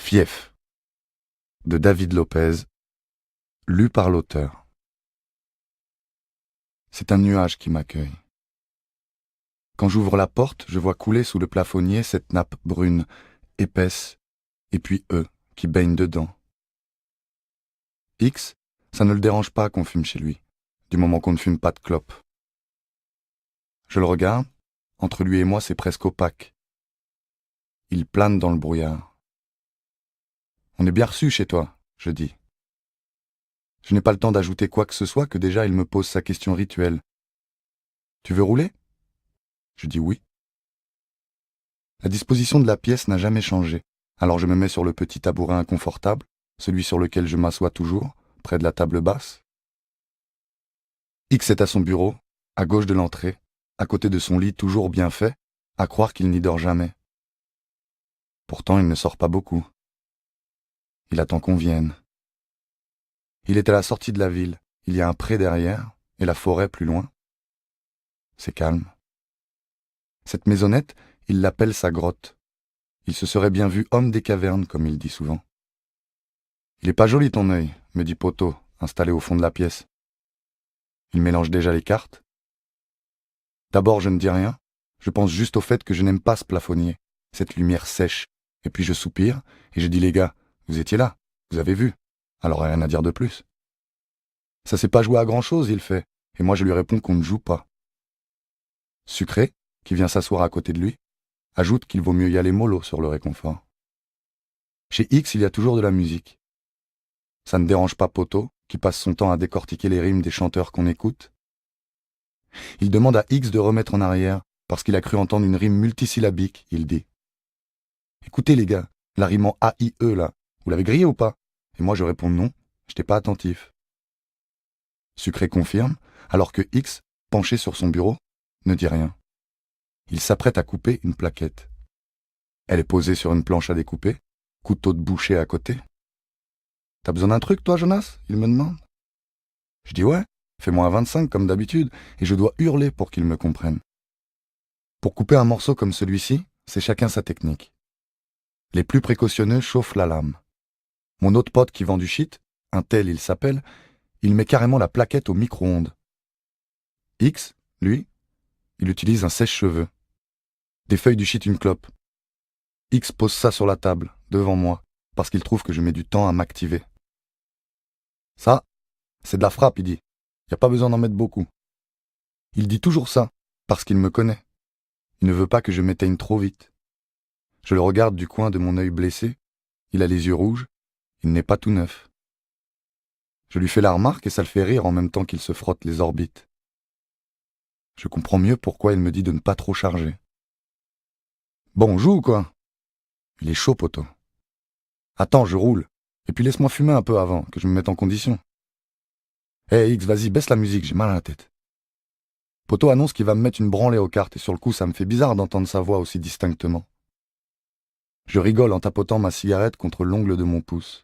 Fief de David Lopez, lu par l'auteur. C'est un nuage qui m'accueille. Quand j'ouvre la porte, je vois couler sous le plafonnier cette nappe brune, épaisse, et puis eux qui baignent dedans. X, ça ne le dérange pas qu'on fume chez lui, du moment qu'on ne fume pas de clope. Je le regarde, entre lui et moi c'est presque opaque. Il plane dans le brouillard. On est bien reçu chez toi, je dis. Je n'ai pas le temps d'ajouter quoi que ce soit que déjà il me pose sa question rituelle. Tu veux rouler ? Je dis oui. La disposition de la pièce n'a jamais changé, alors je me mets sur le petit tabouret inconfortable, celui sur lequel je m'assois toujours, près de la table basse. X est à son bureau, à gauche de l'entrée, à côté de son lit toujours bien fait, à croire qu'il n'y dort jamais. Pourtant il ne sort pas beaucoup. Il attend qu'on vienne. Il est à la sortie de la ville, il y a un pré derrière, et la forêt plus loin. C'est calme. Cette maisonnette, il l'appelle sa grotte. Il se serait bien vu homme des cavernes, comme il dit souvent. Il est pas joli ton œil, me dit Poto, installé au fond de la pièce. Il mélange déjà les cartes. D'abord, je ne dis rien. Je pense juste au fait que je n'aime pas ce plafonnier, cette lumière sèche. Et puis je soupire, et je dis les gars, vous étiez là, vous avez vu. Alors rien à dire de plus. Ça s'est pas joué à grand-chose, il fait, et moi je lui réponds qu'on ne joue pas. Sucré, qui vient s'asseoir à côté de lui, ajoute qu'il vaut mieux y aller mollo sur le réconfort. Chez X, il y a toujours de la musique. Ça ne dérange pas Poto, qui passe son temps à décortiquer les rimes des chanteurs qu'on écoute. Il demande à X de remettre en arrière, parce qu'il a cru entendre une rime multisyllabique, il dit. Écoutez les gars, la rime en A-I-E là, vous l'avez grillée ou pas ? Et moi je réponds non, j'étais pas attentif. Sucré confirme, alors que X, penché sur son bureau, ne dit rien. Il s'apprête à couper une plaquette. Elle est posée sur une planche à découper, couteau de boucher à côté. T'as besoin d'un truc, toi, Jonas ? Il me demande. Je dis ouais, fais-moi un 25 comme d'habitude, et je dois hurler pour qu'il me comprenne. Pour couper un morceau comme celui-ci, c'est chacun sa technique. Les plus précautionneux chauffent la lame. Mon autre pote qui vend du shit, un tel il s'appelle, il met carrément la plaquette au micro-ondes. X, lui, il utilise un sèche-cheveux. Des feuilles du shit une clope. X pose ça sur la table, devant moi, parce qu'il trouve que je mets du temps à m'activer. Ça, c'est de la frappe, il dit. Y a pas besoin d'en mettre beaucoup. Il dit toujours ça, parce qu'il me connaît. Il ne veut pas que je m'éteigne trop vite. Je le regarde du coin de mon œil blessé. Il a les yeux rouges. Il n'est pas tout neuf. Je lui fais la remarque et ça le fait rire en même temps qu'il se frotte les orbites. Je comprends mieux pourquoi il me dit de ne pas trop charger. Bon, on joue ou quoi ? Il est chaud, Poto. Attends, je roule. Et puis laisse-moi fumer un peu avant, que je me mette en condition. Hé X, vas-y, baisse la musique, j'ai mal à la tête. Poto annonce qu'il va me mettre une branlée aux cartes et sur le coup, ça me fait bizarre d'entendre sa voix aussi distinctement. Je rigole en tapotant ma cigarette contre l'ongle de mon pouce.